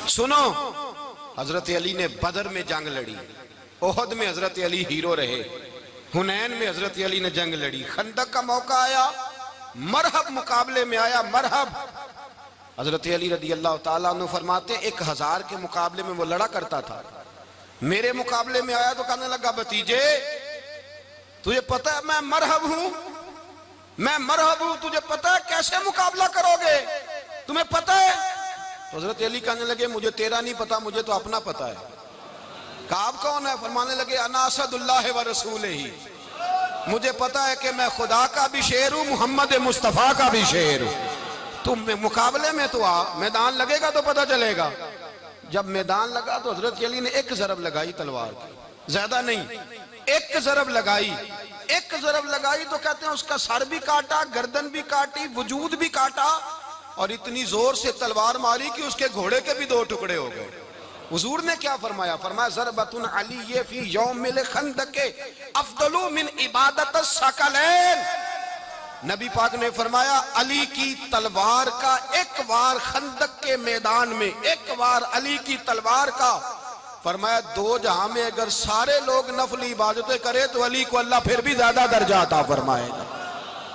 سنو، حضرت علی نے بدر میں جنگ لڑی، احد میں حضرت علی ہیرو رہے، حنین میں حضرت علی نے جنگ لڑی، خندق کا موقع آیا، مرحب مقابلے میں آیا، مرحب۔ حضرت علی رضی اللہ تعالیٰ عنہ فرماتے 1000 کے مقابلے میں وہ لڑا کرتا تھا، میرے مقابلے میں آیا تو کہنے لگا بھتیجے تجھے پتہ ہے میں مرحب ہوں، میں مرحب ہوں، تجھے پتہ ہے کیسے مقابلہ کرو گے، تمہیں پتہ ہے؟ تو حضرت علی کہنے لگے مجھے تیرا نہیں پتا، مجھے تو اپنا پتا ہے۔ کہا آپ کون ہے؟ فرمانے لگے انا اسد اللہ و رسولہ، مجھے پتا ہے کہ میں خدا کا بھی شیر ہوں، محمد مصطفیٰ کا بھی شیر ہوں۔ تم مقابلے میں تو آ، میدان لگے گا تو پتہ چلے گا۔ جب میدان لگا تو حضرت علی نے ایک ضرب لگائی تلوار کی، زیادہ نہیں، ایک ضرب لگائی، ایک ضرب لگائی تو کہتے ہیں اس کا سر بھی کاٹا، گردن بھی کاٹی، وجود بھی کاٹا، اور اتنی زور سے تلوار ماری کہ اس کے گھوڑے کے بھی 2 ٹکڑے ہو گئے۔ حضور نے کیا فرمایا؟ فرمایا ضربۃ علی فی یوم الخندق افضل من عبادت الثقلین۔ نبی پاک نے فرمایا علی کی تلوار کا ایک وار خندق کے میدان میں، ایک وار علی کی تلوار کا، فرمایا 2 جہاں میں اگر سارے لوگ نفل عبادتیں کرے تو علی کو اللہ پھر بھی زیادہ درجہ عطا فرمائے گا۔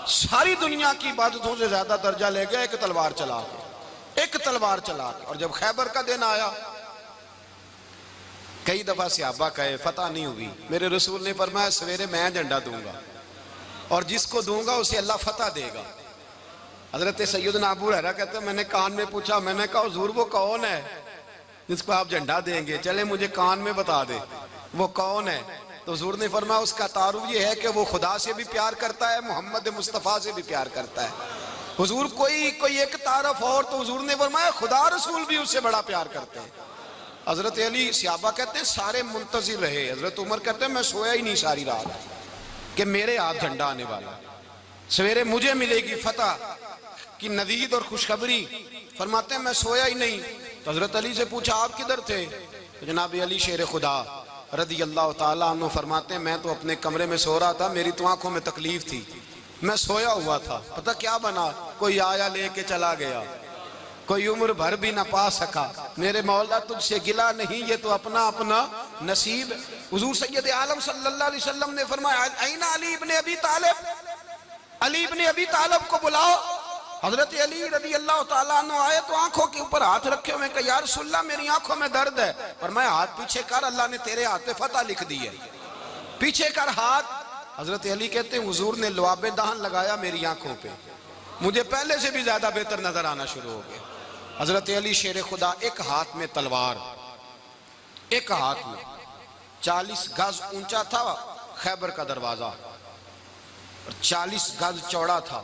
ساری دنیا کی عبادتوں سے زیادہ درجہ لے گیا ایک تلوار چلا کے، ایک تلوار چلا کے۔ اور جب خیبر کا دن آیا، کئی دفعہ صحابہ کہے فتح نہیں ہوئی، میرے رسول نے فرمایا سویرے میں جھنڈا دوں گا اور جس کو دوں گا اسے اللہ فتح دے گا۔ حضرت سیدنا ابو ہریرہ کہتے ہیں میں نے کان میں پوچھا، میں نے کہا حضور وہ کون ہے جس کو آپ جھنڈا دیں گے؟ چلے مجھے کان میں بتا دے وہ کون ہے۔ تو حضور نے فرمایا اس کا تعارف یہ ہے کہ وہ خدا سے بھی پیار کرتا ہے، محمد مصطفیٰ سے بھی پیار کرتا ہے۔ حضور کوئی ایک تعارف اور، تو حضور نے فرمایا خدا رسول بھی اس سے بڑا پیار کرتے ہیں۔ حضرت علی، صحابہ کہتے ہیں سارے منتظر رہے، حضرت عمر کہتے ہیں میں سویا ہی نہیں ساری رات کہ میرے ہاتھ جھنڈا آنے والا، سویرے مجھے ملے گی فتح کی نوید اور خوشخبری۔ فرماتے ہیں میں سویا ہی نہیں۔ تو حضرت علی سے پوچھا آپ کدھر تھے؟ تو جناب علی شیر خدا رضی اللہ تعالیٰ عنہ فرماتے ہیں میں تو اپنے کمرے میں سو رہا تھا، میری تو آنکھوں میں تکلیف تھی، میں سویا ہوا تھا، پتہ کیا بنا؟ کوئی آیا لے کے چلا گیا، کوئی عمر بھر بھی نہ پا سکا۔ میرے مولا تجھ سے گلا نہیں، یہ تو اپنا اپنا نصیب۔ حضور سید عالم صلی اللہ علیہ وسلم نے فرمایا این علی ابن ابی طالب، علی ابن ابی طالب کو بلاؤ۔ حضرت علی رضی اللہ تعالیٰ عنہ آئے تو آنکھوں کے اوپر ہاتھ رکھے ہوئے کہ یا رسول اللہ میری آنکھوں میں درد ہے۔ فرمایا ہاتھ پیچھے کر، اللہ نے تیرے ہاتھ پہ فتح لکھ دی ہے، پیچھے کر ہاتھ۔ حضرت علی کہتے ہیں حضور نے لعاب دہن لگایا میری آنکھوں پہ، مجھے پہلے سے بھی زیادہ بہتر نظر آنا شروع ہو گیا۔ حضرت علی شیر خدا ایک ہاتھ میں تلوار، ایک ہاتھ میں 40 گز اونچا تھا خیبر کا دروازہ اور 40 گز چوڑا تھا۔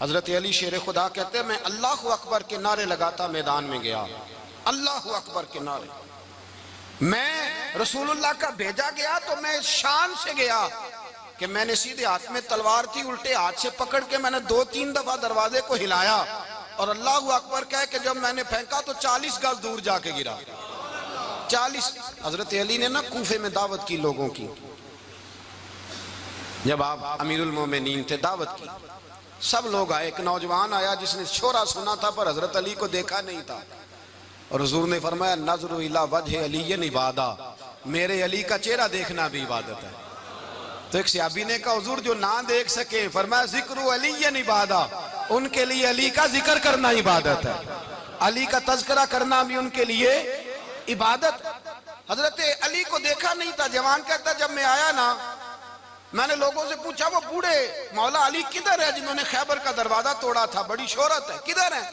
حضرت علی شیر خدا کہتے ہیں میں اللہ اکبر کے نعرے لگاتا میدان میں گیا، اللہ اکبر کے نعرے۔ میں رسول اللہ کا بھیجا گیا تو میں شان سے گیا کہ میں نے سیدھے ہاتھ میں تلوار تھی، الٹے ہاتھ سے پکڑ کے میں نے 2-3 دفعہ دروازے کو ہلایا اور اللہ اکبر کہہ کہ جب میں نے پھینکا تو 40 گز دور جا کے گرا۔ 40۔ حضرت علی نے نا کوفے میں دعوت کی لوگوں کی، جب آپ امیر المومنین تھے دعوت کی، سب لوگ آئے، ایک نوجوان آیا جس نے شورا سنا تھا پر حضرت علی کو دیکھا نہیں تھا، اور حضور نے فرمایا نظر الی وجہ علی عبادہ، میرے علی کا چہرہ دیکھنا بھی عبادت ہے۔ تو ایک صحابی نے کہا حضور جو نہ دیکھ سکے، فرمایا ذکر علی عبادہ، ان کے لیے علی کا ذکر کرنا عبادت ہے، علی کا تذکرہ کرنا بھی ان کے لیے عبادت۔ حضرت علی کو دیکھا نہیں تھا، جوان کہتا جب میں آیا نا میں نے لوگوں سے پوچھا وہ بوڑھے مولا علی کدھر ہے جنہوں نے خیبر کا دروازہ توڑا تھا، بڑی شہرت ہے، کدھر ہیں؟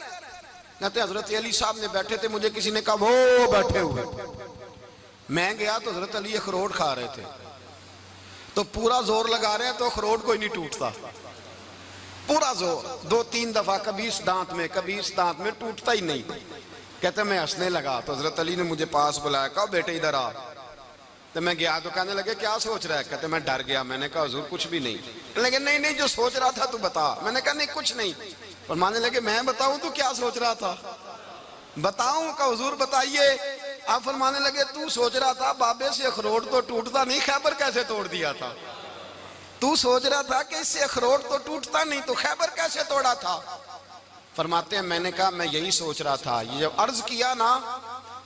کہتے حضرت علی صاحب نے بیٹھے تھے، مجھے کسی نے کہا وہ بیٹھے ہوئے۔ میں گیا تو حضرت علی اخروٹ کھا رہے تھے، تو پورا زور لگا رہے ہیں تو اخروٹ کوئی نہیں ٹوٹتا، پورا زور 2-3 دفعہ، کبھی اس دانت میں کبھی اس دانت میں، ٹوٹتا ہی نہیں۔ کہتے میں ہنسنے لگا تو حضرت علی نے مجھے پاس بلایا، کہا بیٹے ادھر آ۔ تو میں گیا تو کہنے لگے کیا سوچ رہا ہے؟ کہتے میں ڈر گیا، میں نے کہا حضور کچھ بھی نہیں۔ لیکن نہیں جو سوچ رہا تھا تو بتا۔ میں نے کہا نہیں کچھ نہیں۔ فرمانے لگے میں بتاؤں تو کیا سوچ رہا تھا؟ بتاؤں؟ کہ حضور بتائیے۔ آپ فرمانے لگے تو سوچ رہا تھا بابے سے اخروٹ تو ٹوٹتا نہیں، خیبر کیسے توڑ دیا تھا؟ تو سوچ رہا تھا کہ اس سے اخروٹ تو ٹوٹتا نہیں تو خیبر کیسے توڑا تھا؟ فرماتے ہیں میں نے کہا میں یہی سوچ رہا تھا، یہ جب عرض کیا نا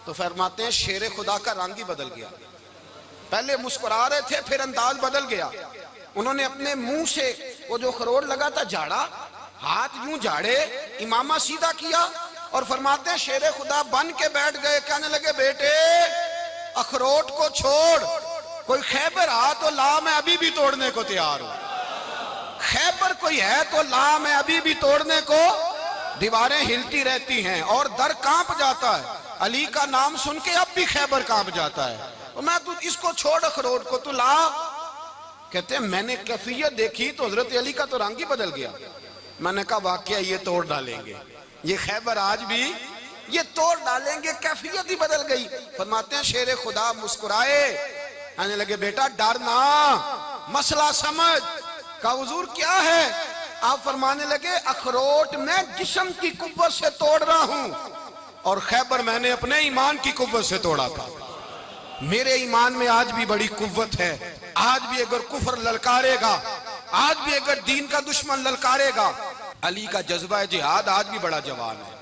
تو فرماتے ہیں شیر خدا کا رنگ ہی بدل گیا. پہلے مسکرا رہے تھے پھر انداز بدل گیا. انہوں نے اپنے منہ سے وہ جو اخروٹ لگا تھا جھاڑا, ہاتھ یوں جھاڑے, امامہ سیدھا کیا اور فرماتے ہیں شیر خدا بن کے بیٹھ گئے. کہنے لگے بیٹے اخروٹ کو چھوڑ, کوئی خیبر آ تو لا, میں ابھی بھی توڑنے کو تیار ہوں. خیبر کوئی ہے تو لا, میں ابھی بھی توڑنے کو. دیواریں ہلتی رہتی ہیں اور در کانپ جاتا ہے, علی کا نام سن کے اب بھی خیبر کانپ جاتا ہے. میں تو اس کو چھوڑ اخروٹ کو, تو لا. کہتے ہیں میں نے کیفیت دیکھی تو حضرت علی کا تو رنگ ہی بدل گیا. میں نے کہا واقعہ یہ توڑ ڈالیں گے, یہ خیبر آج بھی یہ توڑ ڈالیں گے, کیفیت ہی بدل گئی. فرماتے ہیں شیر خدا مسکرائے, کہنے لگے بیٹا ڈرنا, مسئلہ سمجھ. کہا حضور کیا ہے؟ آپ فرمانے لگے اخروٹ میں جسم کی قوت سے توڑ رہا ہوں اور خیبر میں نے اپنے ایمان کی قوت سے توڑا تھا. میرے ایمان میں آج بھی بڑی قوت ہے. آج بھی اگر کفر للکارے گا, آج بھی اگر دین کا دشمن للکارے گا, علی کا جذبہ جہاد آج بھی بڑا جوان ہے.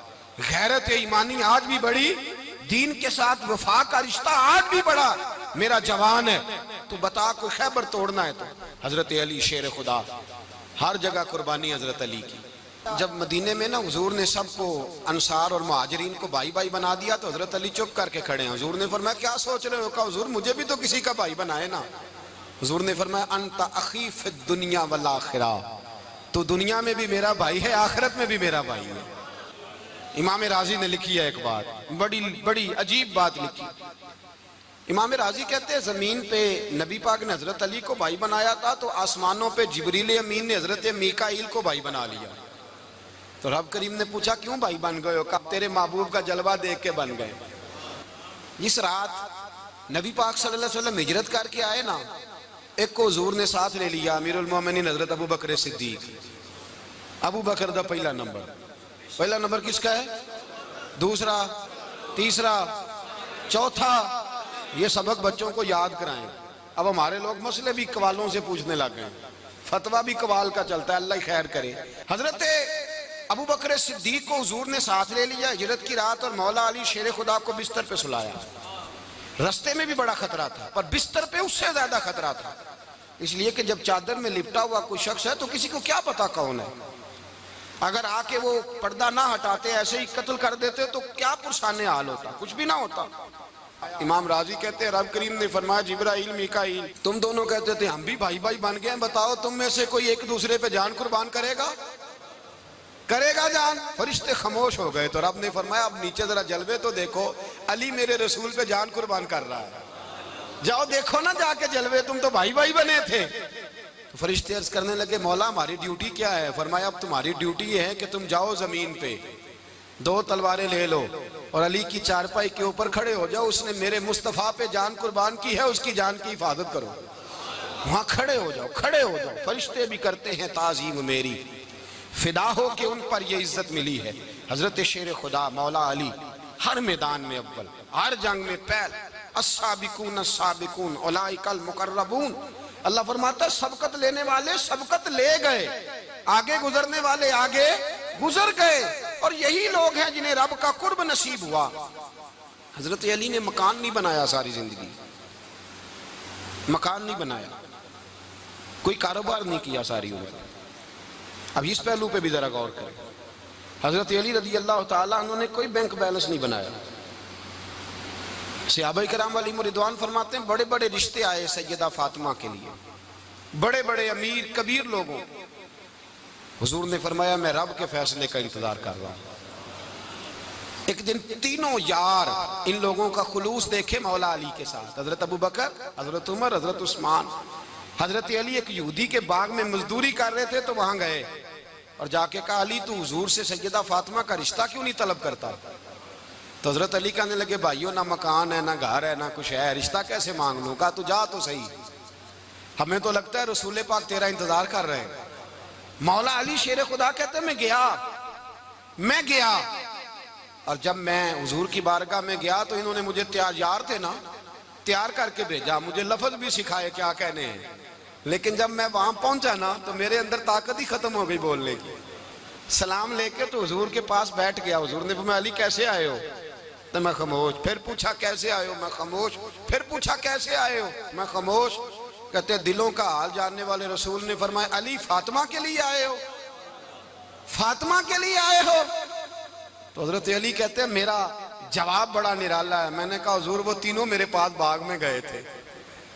غیرت ایمانی آج بھی بڑی, دین کے ساتھ وفا کا رشتہ آج بھی بڑا میرا جوان ہے. تو بتا کوئی خیبر توڑنا ہے تو حضرت علی شیر خدا, ہر جگہ قربانی حضرت علی کی. جب مدینے میں نا حضور نے سب کو انصار اور مہاجرین کو بھائی بھائی بنا دیا تو حضرت علی چپ کر کے کھڑے ہیں. حضور نے فرمایا کیا سوچ رہے ہو؟ کہا حضور مجھے بھی تو کسی کا بھائی بنائے نا. حضور نے فرمایا انت اخی فی الدنیا والآخرہ, تو دنیا میں بھی میرا بھائی ہے, آخرت میں بھی میرا بھائی ہے. امام راضی نے لکھی ہے ایک بات, بڑی عجیب بات لکھی. امام راضی کہتے ہیں زمین پہ نبی پاک نے حضرت علی کو بھائی بنایا تھا تو آسمانوں پہ جبریل امین نے حضرت میکائیل کو بھائی بنا لیا. تو رب کریم نے پوچھا کیوں بھائی بن گئے ہو؟ کہا تیرے محبوب کا جلوہ دیکھ کے بن گئے. جس رات نبی پاک صلی اللہ علیہ وسلم ہجرت کر کے آئے نا, ایک کو حضور نے ساتھ لے لیا, امیر المومنین حضرت ابو بکر صدیق. ابو بکر دا پہلا نمبر کس کا ہے؟ دوسرا, تیسرا, چوتھا. یہ سبق بچوں کو یاد کرائیں. اب ہمارے لوگ مسئلے بھی قوالوں سے پوچھنے لگ گئے, فتویٰ بھی قوال کا چلتا ہے, اللہ خیر کرے. حضرت ابو بکر صدیق کو حضور نے ساتھ لے لیا ہجرت کی رات, اور مولا علی شیر خدا کو بستر پہ سلایا. رستے میں بھی بڑا خطرہ تھا پر بستر پہ اس سے زیادہ خطرہ تھا, اس لیے کہ جب چادر میں لپٹا ہوا کوئی شخص ہے تو کسی کو کیا پتا کون ہے. اگر آ کے وہ پردہ نہ ہٹاتے, ایسے ہی قتل کر دیتے تو کیا پرسان حال ہوتا, کچھ بھی نہ ہوتا. امام راضی کہتے ہیں رب کریم نے فرمایا جبرائیل میکائیل تم دونوں کہتے تھے ہم بھی بھائی بھائی بن گئے ہیں, بتاؤ تم میں سے کوئی ایک دوسرے پہ جان قربان کرے گا جان؟ فرشتے خاموش ہو گئے. تو رب نے فرمایا اب نیچے ذرا جلوے تو دیکھو, علی میرے رسول پہ جان قربان کر رہا ہے, جاؤ دیکھو نا جا کے جلوے, تم تو بھائی بھائی بنے تھے. تو فرشتے عرض کرنے لگے مولا ہماری ڈیوٹی کیا ہے؟ فرمایا اب تمہاری ڈیوٹی یہ ہے کہ تم جاؤ زمین پہ 2 تلواریں لے لو اور علی کی چارپائی کے اوپر کھڑے ہو جاؤ, اس نے میرے مصطفیٰ پہ جان قربان کی ہے, اس کی جان کی حفاظت کرو. وہاں کھڑے ہو جاؤ. فرشتے بھی کرتے ہیں تعظیم میری, فدا ہو کہ ان پر یہ عزت ملی ہے. حضرت شیر خدا مولا علی ہر میدان میں اول, ہر جنگ میں پہل. السابقون السابقون اولئک المقربون. اللہ فرماتا ہے سبقت لینے والے سبقت لے گئے, آگے گزرنے والے آگے گزر گئے, اور یہی لوگ ہیں جنہیں رب کا قرب نصیب ہوا. حضرت علی نے مکان نہیں بنایا ساری زندگی, مکان نہیں بنایا, کوئی کاروبار نہیں کیا ساری عمر. اب اس پہلو پہ بھی ذرا غور کریں. حضرت علی رضی اللہ تعالیٰ انہوں نے کوئی بینک بیلنس نہیں بنایا. صحابہ کرام علیہم رضوان فرماتے ہیں بڑے بڑے رشتے آئے سیدہ فاطمہ کے لیے, بڑے بڑے امیر کبیر لوگوں. حضور نے فرمایا میں رب کے فیصلے کا انتظار کر رہا ہوں. ایک دن تینوں یار ان لوگوں کا خلوص دیکھے مولا علی کے ساتھ, حضرت ابو بکر, حضرت عمر, حضرت عثمان. حضرت علی ایک یہودی کے باغ میں مزدوری کر رہے تھے تو وہاں گئے اور جا کے کہا علی تو حضور سے سیدہ فاطمہ کا رشتہ کیوں نہیں طلب کرتا؟ تو حضرت علی کہنے لگے بھائیو نہ مکان ہے نہ گھر ہے نہ کچھ ہے, رشتہ کیسے مانگ لوں؟ کہا تو جا تو صحیح, ہمیں تو لگتا ہے رسول پاک تیرا انتظار کر رہے ہیں. مولا علی شیر خدا کہتے ہیں میں گیا اور جب میں حضور کی بارگاہ میں گیا تو انہوں نے مجھے تیار تھے نا, تیار کر کے بھیجا, مجھے لفظ بھی سکھائے کیا کہنے ہیں, لیکن جب میں وہاں پہنچا نا تو میرے اندر طاقت ہی ختم ہو گئی بولنے کی. سلام لے کے تو حضور کے پاس بیٹھ گیا. حضور نے فرمایا علی کیسے آئے ہو؟ تو میں خاموش. پھر پوچھا کیسے آئے ہو؟ میں خاموش. پھر پوچھا کیسے آئے ہو؟ میں خاموش. کہتے دلوں کا حال جاننے والے رسول نے فرمایا علی فاطمہ کے لیے آئے ہو؟ فاطمہ کے لیے آئے ہو؟ تو حضرت علی کہتے ہیں میرا جواب بڑا نرالا ہے. میں نے کہا حضور وہ تینوں میرے پاس باغ میں گئے تھے,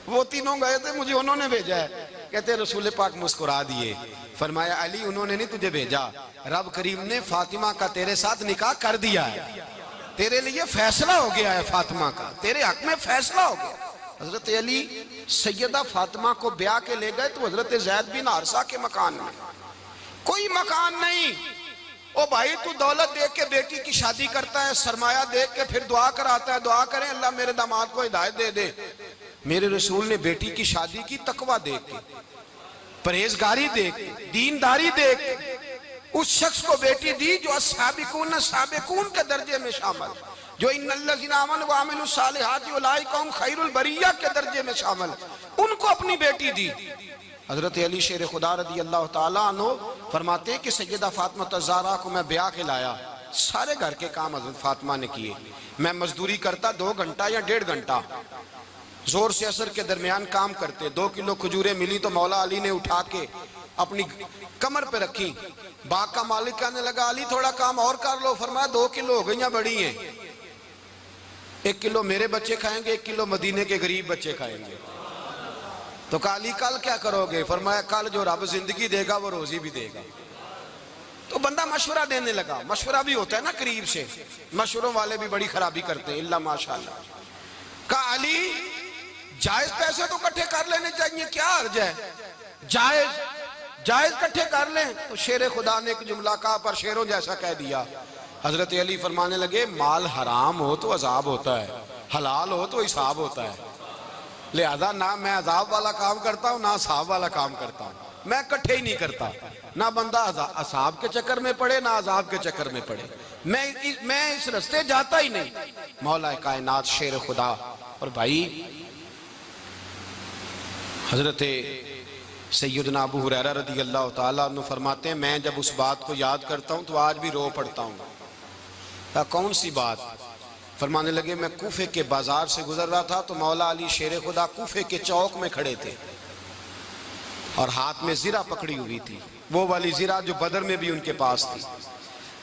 وہ تینوں گئے تھے, مجھے انہوں نے بھیجا ہے. کہتے رسول پاک مسکرا دیے, فرمایا علی انہوں نے نہیں تجھے بھیجا, رب کریم نے فاطمہ کا تیرے ساتھ نکاح کر دیا ہے, تیرے لیے فیصلہ ہو گیا ہے فاطمہ کا, تیرے حق میں فیصلہ ہو گیا. حضرت علی سیدہ فاطمہ کو بیاہ کے لے گئے تو حضرت زید بن حارثہ کے مکان میں, کوئی مکان نہیں. او بھائی تو دولت دیکھ کے بیٹی کی شادی کرتا ہے, سرمایہ دیکھ کے پھر دعا کراتا ہے, دعا کریں اللہ میرے داماد کو ہدایت دے دے. میرے رسول نے بیٹی کی شادی کی تقوی دیکھ کے, پرہیزگاری دیکھ کے, دینداری دیکھ کے اس شخص کو بیٹی دی جو السابقون السابقون کے درجے میں شامل, جو ان الذین آمنوا وعملوا الصالحات اولئک هم خیر البریہ کے درجے میں شامل, ان کو اپنی بیٹی دی. حضرت علی شیر خدا رضی اللہ تعالیٰ عنہ فرماتے کہ سیدہ فاطمہ الزہرا کو میں بیاہ کے لایا, سارے گھر کے کام حضرت فاطمہ نے کیے. میں مزدوری کرتا 2 گھنٹہ یا 1.5 گھنٹہ, زور سے عصر کے درمیان کام کرتے. 2 کلو کھجوریں ملی تو مولا علی نے اٹھا کے اپنی کمر پہ رکھی. باغ کا مالک کہنے لگا علی تھوڑا کام اور کر لو. فرمایا 2 کلو ہو گئیاں بڑی ہیں, 1 کلو میرے بچے کھائیں گے, 1 کلو مدینے کے غریب بچے کھائیں گے. تو کہا علی کل کیا کرو گے؟ فرمایا کل جو رب زندگی دے گا وہ روزی بھی دے گا. تو بندہ مشورہ دینے لگا. مشورہ بھی ہوتا ہے نا قریب سے, مشوروں والے بھی بڑی خرابی کرتے ہیں اللہ ماشاءاللہ. کہا علی جائز پیسے تو کٹھے کر لینے چاہیے, کیا حرج ہے, جائز کٹھے کر لیں. تو شیر خدا نے ایک جملہ کہا پر شیروں جیسا کہہ دیا. حضرت علی فرمانے لگے مال حرام ہو تو عذاب ہوتا ہے, حلال ہو تو حساب ہوتا ہے. لہذا نہ میں عذاب والا کام کرتا ہوں نہ حساب والا کام کرتا ہوں, میں کٹھے ہی نہیں کرتا. نہ بندہ حساب کے چکر میں پڑے نہ عذاب کے چکر میں پڑے, میں اس رستے جاتا ہی نہیں. مولا کائنات شیر خدا. اور بھائی حضرت سیدنا ابو ہریرہ رضی اللہ تعالیٰ عنہ فرماتے ہیں میں جب اس بات کو یاد کرتا ہوں تو آج بھی رو پڑتا ہوں. کون سی بات؟ فرمانے لگے میں کوفے کے بازار سے گزر رہا تھا تو مولا علی شیر خدا کوفے کے چوک میں کھڑے تھے اور ہاتھ میں زرہ پکڑی ہوئی تھی, وہ والی زرہ جو بدر میں بھی ان کے پاس تھی,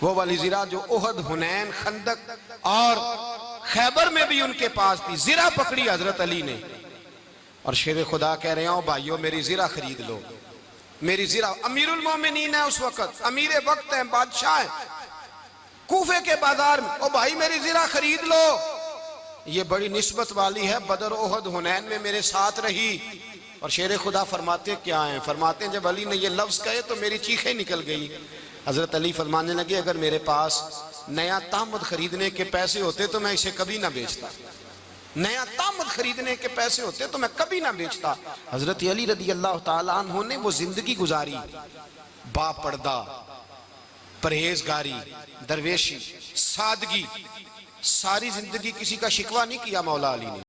وہ والی زرہ جو احد, حنین, خندق اور خیبر میں بھی ان کے پاس تھی. زرہ پکڑی حضرت علی نے اور شیر خدا کہہ رہے ہیں بھائیو میری زرہ خرید لو. میری زرہ, امیر المومنین ہے اس وقت, امیر وقت ہیں, بادشاہ ہیں, کوفے کے بازار میں, او بھائی میری زرہ خرید لو. یہ بڑی نسبت والی ہے, بدر, احد, حنین میں میرے ساتھ رہی. اور شیر خدا فرماتے کیا ہیں؟ فرماتے ہیں جب علی نے یہ لفظ کہے تو میری چیخیں نکل گئی. حضرت علی فرمانے لگے اگر میرے پاس نیا تامد خریدنے کے پیسے ہوتے تو میں اسے کبھی نہ بیچتا, نیا تامد خریدنے کے پیسے ہوتے تو میں کبھی نہ بیچتا. حضرت علی رضی اللہ تعالیٰ عنہ نے وہ زندگی گزاری, با پردہ, پرہیزگاری, درویشی, سادگی, ساری زندگی کسی کا شکوہ نہیں کیا مولا علی نے.